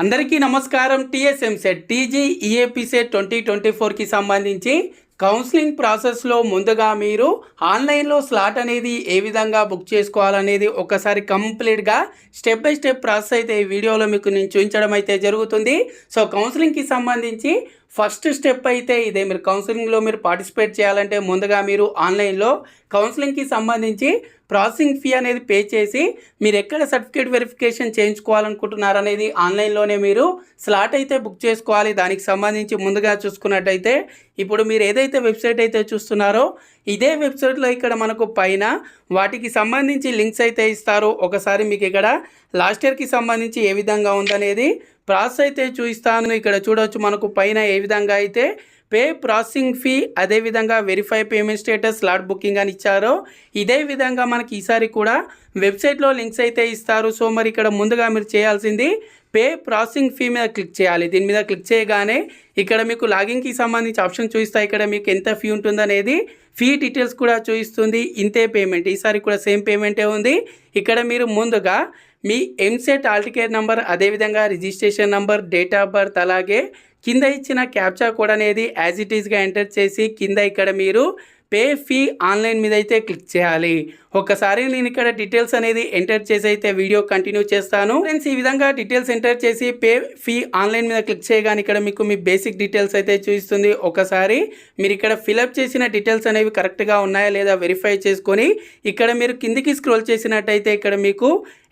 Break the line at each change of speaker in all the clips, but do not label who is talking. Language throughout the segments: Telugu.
అందరికీ నమస్కారం. టీఎస్ఎంసెట్ టీజీ ఈఏపీ సెట్ 2024కి సంబంధించి కౌన్సిలింగ్ ప్రాసెస్లో ముందుగా మీరు ఆన్లైన్లో స్లాట్ అనేది ఏ విధంగా బుక్ చేసుకోవాలనేది ఒకసారి కంప్లీట్గా స్టెప్ బై స్టెప్ ప్రాసెస్ అయితే ఈ వీడియోలో మీకు నేను చూపించడం అయితే జరుగుతుంది. సో కౌన్సిలింగ్కి సంబంధించి ఫస్ట్ స్టెప్ అయితే ఇదే. మీరు కౌన్సిలింగ్లో మీరు పార్టిసిపేట్ చేయాలంటే ముందుగా మీరు ఆన్లైన్లో కౌన్సిలింగ్కి సంబంధించి ప్రాసెసింగ్ ఫీ అనేది పే చేసి మీరు ఎక్కడ సర్టిఫికేట్ వెరిఫికేషన్ చేయించుకోవాలనుకుంటున్నారు అనేది ఆన్లైన్లోనే మీరు స్లాట్ అయితే బుక్ చేసుకోవాలి. దానికి సంబంధించి ముందుగా చూసుకున్నట్టయితే ఇప్పుడు మీరు ఏదైతే వెబ్సైట్ అయితే చూస్తున్నారో ఇదే వెబ్సైట్లో ఇక్కడ మనకు పైన వాటికి సంబంధించి లింక్స్ అయితే ఇస్తారు. ఒకసారి మీకు ఇక్కడ లాస్ట్ ఇయర్కి సంబంధించి ఏ విధంగా ఉందనేది ప్రాసెస్ అయితే చూపిస్తాను. ఇక్కడ చూడవచ్చు మనకు పైన ఏ విధంగా అయితే పే ప్రాసెసింగ్ ఫీ, అదేవిధంగా verify payment status, slot booking అని ఇచ్చారో ఇదే విధంగా మనకి ఈసారి కూడా వెబ్సైట్లో లింక్స్ అయితే ఇస్తారు. సో మరి ఇక్కడ ముందుగా మీరు చేయాల్సింది పే ప్రాసెసింగ్ ఫీ మీద క్లిక్ చేయాలి. దీని మీద క్లిక్ చేయగానే ఇక్కడ మీకు లాగిన్కి సంబంధించి ఆప్షన్ చూపిస్తాయి. ఇక్కడ మీకు ఎంత ఫీ ఉంటుందనేది ఫీ డీటెయిల్స్ కూడా చూపిస్తుంది. ఇంతే పేమెంట్, ఈసారి కూడా సేమ్ పేమెంటే ఉంది. ఇక్కడ మీరు ముందుగా మీ ఎంసెట్ హాల్ టికెట్ నెంబర్, అదేవిధంగా registration number, date of birth, అలాగే కింద ఇచ్చిన క్యాప్చా కోడ్ అనేది యాజ్ ఇట్ ఈస్గా ఎంటర్ చేసి కింద ఇక్కడ మీరు పే ఫీ ఆన్లైన్ మీద అయితే క్లిక్ చేయాలి. ఒకసారి నేను ఇక్కడ డీటెయిల్స్ అనేది ఎంటర్ చేసి అయితే వీడియో కంటిన్యూ చేస్తాను. ఫ్రెండ్స్, ఈ విధంగా డీటెయిల్స్ ఎంటర్ చేసి పే ఫీ ఆన్లైన్ మీద క్లిక్ చేయగానే ఇక్కడ మీకు మీ బేసిక్ డీటెయిల్స్ అయితే చూపిస్తుంది. ఒకసారి మీరు ఇక్కడ ఫిలప్ చేసిన డీటెయిల్స్ అనేవి కరెక్ట్గా ఉన్నాయా లేదా వెరిఫై చేసుకొని ఇక్కడ మీరు కిందికి స్క్రోల్ చేసినట్టయితే ఇక్కడ మీకు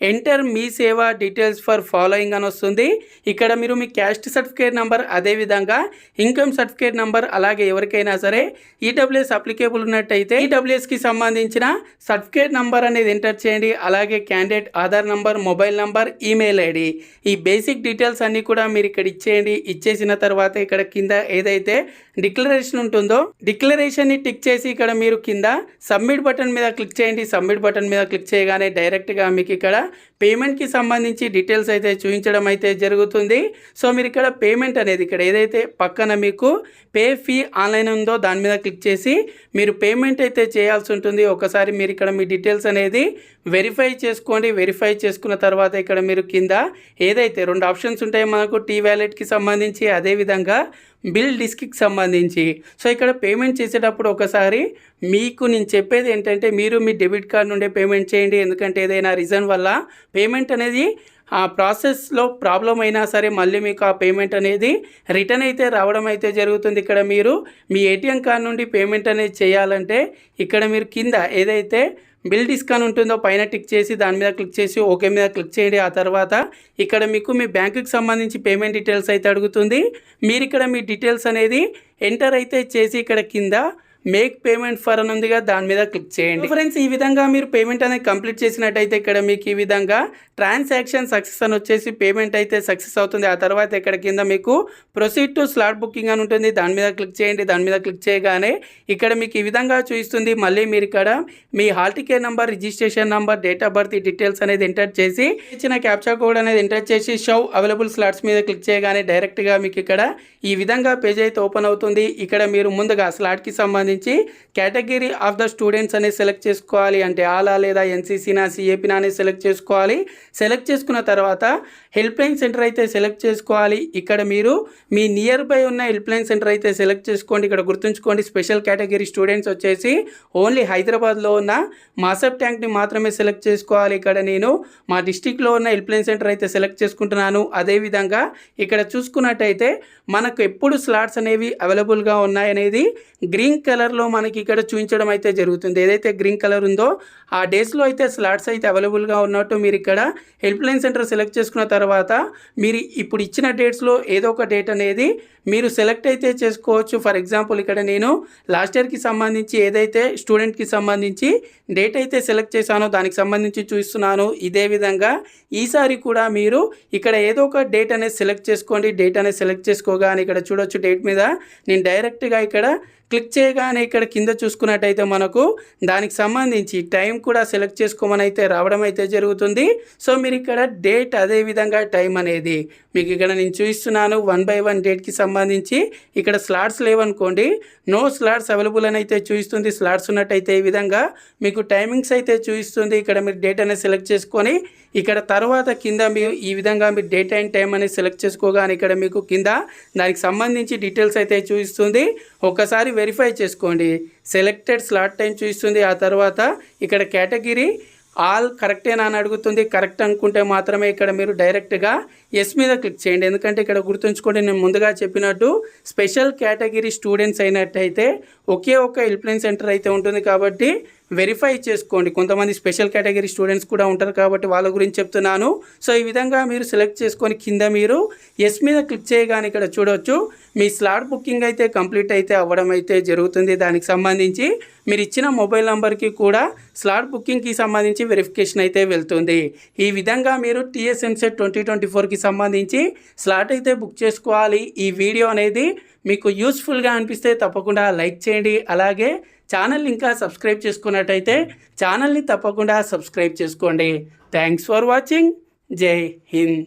ఎంటర్ మీ సేవ డీటెయిల్స్ ఫర్ ఫాలోయింగ్ అని వస్తుంది. ఇక్కడ మీరు మీ క్యాస్ట్ సర్టిఫికేట్ నెంబర్, అదేవిధంగా ఇన్కమ్ సర్టిఫికేట్ నెంబర్, అలాగే ఎవరికైనా సరే ఈడబ్ల్యూఎస్ అప్లికేబుల్ ఉన్నట్టయితే ఈడబ్ల్యూఎస్కి సంబంధించిన సర్టిఫికేట్ నంబర్ అనేది ఎంటర్ చేయండి. అలాగే candidate Aadhaar number, mobile number, email ID, ఈ బేసిక్ డీటెయిల్స్ అన్నీ కూడా మీరు ఇక్కడ ఇచ్చేయండి. ఇచ్చేసిన తర్వాత ఇక్కడ కింద ఏదైతే డిక్లరేషన్ ఉంటుందో డిక్లరేషన్ని టిక్ చేసి ఇక్కడ మీరు కింద సబ్మిట్ బటన్ మీద క్లిక్ చేయండి. సబ్మిట్ బటన్ మీద క్లిక్ చేయగానే డైరెక్ట్గా మీకు ఇక్కడ పేమెంట్కి సంబంధించి డీటెయిల్స్ అయితే చూపించడం అయితే జరుగుతుంది. సో మీరు ఇక్కడ పేమెంట్ అనేది ఇక్కడ ఏదైతే పక్కన మీకు పే ఫీ ఆన్లైన్ ఉందో దాని మీద క్లిక్ చేసి మీరు పేమెంట్ అయితే చేయాల్సి ఉంటుంది. ఒకసారి మీరు ఇక్కడ మీ డీటెయిల్స్ అనేది వెరిఫై చేసుకోండి. వెరిఫై చేసుకున్న తర్వాత ఇక్కడ మీరు కింద ఏదైతే రెండు ఆప్షన్స్ ఉంటాయో మనకు టీ వ్యాలెట్కి సంబంధించి, అదేవిధంగా బిల్ డిస్క్కి సంబంధించి. సో ఇక్కడ పేమెంట్ చేసేటప్పుడు ఒకసారి మీకు నేను చెప్పేది ఏంటంటే మీరు మీ డెబిట్ కార్డ్ నుండే పేమెంట్ చేయండి. ఎందుకంటే ఏదైనా రీజన్ వల్ల పేమెంట్ అనేది ఆ ప్రాసెస్లో ప్రాబ్లం అయినా సరే మళ్ళీ మీకు ఆ పేమెంట్ అనేది రిటర్న్ అయితే రావడం అయితే జరుగుతుంది. ఇక్కడ మీరు మీ ఏటీఎం కార్డ్ నుండి పేమెంట్ అనేది చేయాలంటే ఇక్కడ మీరు కింద ఏదైతే బిల్ డిస్కౌంట్ ఉంటుందో పైన టిక్ చేసి దాని మీద క్లిక్ చేసి ఓకే మీద క్లిక్ చేయండి. ఆ తర్వాత ఇక్కడ మీకు మీ బ్యాంకుకి సంబంధించి పేమెంట్ డీటెయిల్స్ అయితే అడుగుతుంది. మీరు ఇక్కడ మీ డీటెయిల్స్ అనేది ఎంటర్ అయితే చేసి ఇక్కడ కింద మేక్ పేమెంట్ ఫర్ అని ఉందిగా దాని మీద క్లిక్ చేయండి. ఫ్రెండ్స్, ఈ విధంగా మీరు పేమెంట్ అనేది కంప్లీట్ చేసినట్టయితే ఇక్కడ మీకు ఈ విధంగా ట్రాన్సాక్షన్ సక్సెస్ అని వచ్చేసి పేమెంట్ అయితే సక్సెస్ అవుతుంది. ఆ తర్వాత ఇక్కడ కింద మీకు ప్రొసీడ్ టు స్లాట్ బుకింగ్ అని ఉంటుంది. దాని మీద క్లిక్ చేయండి. దాని మీద క్లిక్ చేయగానే ఇక్కడ మీకు ఈ విధంగా చూపిస్తుంది. మళ్ళీ మీరు ఇక్కడ మీ hall ticket number, registration number, date of birth details అనేది ఎంటర్ చేసి ఇచ్చిన క్యాప్చా కోడ్ అనేది ఎంటర్ చేసి షో అవైలబుల్ స్లాట్స్ మీద క్లిక్ చేయగానే డైరెక్ట్గా మీకు ఇక్కడ ఈ విధంగా పేజ్ అయితే ఓపెన్ అవుతుంది. ఇక్కడ మీరు ముందుగా స్లాట్కి సంబంధించి కేటగిరీ ఆఫ్ ద స్టూడెంట్స్ అనేది సెలెక్ట్ చేసుకోవాలి. అంటే ఆలా లేదా ఎన్సీసీనా, సిఏపీనా అనేది సెలెక్ట్ చేసుకోవాలి. సెలెక్ట్ చేసుకున్న తర్వాత హెల్ప్ లైన్ సెంటర్ అయితే సెలెక్ట్ చేసుకోవాలి. ఇక్కడ మీరు మీ నియర్ బై ఉన్న హెల్ప్ లైన్ సెంటర్ అయితే సెలెక్ట్ చేసుకోండి. ఇక్కడ గుర్తుంచుకోండి, స్పెషల్ కేటగిరీ స్టూడెంట్స్ వచ్చేసి ఓన్లీ హైదరాబాద్లో ఉన్న మాసప్ ట్యాంక్ని మాత్రమే సెలెక్ట్ చేసుకోవాలి. ఇక్కడ నేను మా డిస్టిక్లో ఉన్న హెల్ప్ లైన్ సెంటర్ అయితే సెలెక్ట్ చేసుకుంటున్నాను. అదేవిధంగా ఇక్కడ చూసుకున్నట్టయితే మనకు ఎప్పుడు స్లాట్స్ అనేవి అవైలబుల్గా ఉన్నాయనేది గ్రీన్ కలర్లో మనకి ఇక్కడ చూపించడం అయితే జరుగుతుంది. ఏదైతే గ్రీన్ కలర్ ఉందో ఆ డేస్లో అయితే స్లాట్స్ అయితే అవైలబుల్గా ఉన్నట్టు మీరు ఇక్కడ హెల్ప్ లైన్ సెంటర్ సెలెక్ట్ చేసుకున్న తర్వాత మీరు ఇప్పుడు ఇచ్చిన డేట్స్లో ఏదో ఒక డేట్ అనేది మీరు సెలెక్ట్ అయితే చేసుకోవచ్చు. ఫర్ ఎగ్జాంపుల్ ఇక్కడ నేను లాస్ట్ ఇయర్కి సంబంధించి ఏదైతే స్టూడెంట్కి సంబంధించి డేట్ అయితే సెలెక్ట్ చేశానో దానికి సంబంధించి చూస్తున్నాను. ఇదే విధంగా ఈసారి కూడా మీరు ఇక్కడ ఏదో ఒక డేట్ అనేది సెలెక్ట్ చేసుకోండి. డేట్ అనేది సెలెక్ట్ చేసుకోగానే ఇక్కడ చూడొచ్చు డేట్ మీద నేను డైరెక్ట్గా ఇక్కడ క్లిక్ చేయగానే ఇక్కడ కింద చూసుకున్నట్టయితే మనకు దానికి సంబంధించి టైం కూడా సెలెక్ట్ చేసుకోమని అయితే రావడం అయితే జరుగుతుంది. సో మీరు ఇక్కడ డేట్, అదేవిధంగా టైం అనేది మీకు ఇక్కడ నేను చూపిస్తున్నాను. 1 by 1 డేట్కి సంబంధించి ఇక్కడ స్లాట్స్ లేవనుకోండి, నో స్లాట్స్ అవైలబుల్ అని అయితే చూపిస్తుంది. స్లాట్స్ ఉన్నట్టయితే ఈ విధంగా మీకు టైమింగ్స్ అయితే చూపిస్తుంది. ఇక్కడ మీరు డేట్ అనేది సెలెక్ట్ చేసుకొని ఇక్కడ తర్వాత కింద మీరు ఈ విధంగా మీరు డేట్ అండ్ టైం అనేది సెలెక్ట్ చేసుకోగానే ఇక్కడ మీకు కింద దానికి సంబంధించి డీటెయిల్స్ అయితే చూపిస్తుంది. ఒకసారి వెరిఫై చేసుకోండి. సెలెక్టెడ్ స్లాట్ టైం చూపిస్తుంది. ఆ తర్వాత ఇక్కడ కేటగిరీ ఆల్ కరెక్టేనా అని అడుగుతుంది. కరెక్ట్ అనుకుంటే మాత్రమే ఇక్కడ మీరు డైరెక్ట్గా ఎస్ మీద క్లిక్ చేయండి. ఎందుకంటే ఇక్కడ గుర్తుంచుకోండి, నేను ముందుగా చెప్పినట్టు స్పెషల్ కేటగిరీ స్టూడెంట్స్ అయినట్టయితే ఒకే ఒక హెల్ప్లైన్ సెంటర్ అయితే ఉంటుంది కాబట్టి వెరిఫై చేసుకోండి. కొంతమంది స్పెషల్ కేటగిరీ స్టూడెంట్స్ కూడా ఉంటారు కాబట్టి వాళ్ళ గురించి చెప్తున్నాను. సో ఈ విధంగా మీరు సెలెక్ట్ చేసుకొని కింద మీరు ఎస్ మీద క్లిక్ చేయగానే ఇక్కడ చూడవచ్చు మీ స్లాట్ బుకింగ్ అయితే కంప్లీట్ అయితే అవ్వడం అయితే జరుగుతుంది. దానికి సంబంధించి మీరు ఇచ్చిన మొబైల్ నెంబర్కి కూడా స్లాట్ బుకింగ్కి సంబంధించి వెరిఫికేషన్ అయితే వెళ్తుంది. ఈ విధంగా మీరు TSMCET 2024కి సంబంధించి స్లాట్ అయితే బుక్ చేసుకోవాలి. ఈ వీడియో అనేది మీకు యూస్ఫుల్గా అనిపిస్తే తప్పకుండా లైక్ చేయండి. అలాగే ఛానల్ ఇంకా సబ్స్క్రైబ్ చేసుకున్నట్టయితే ఛానల్ని తప్పకుండా సబ్స్క్రైబ్ చేసుకోండి. Thanks for watching. జై హింద్.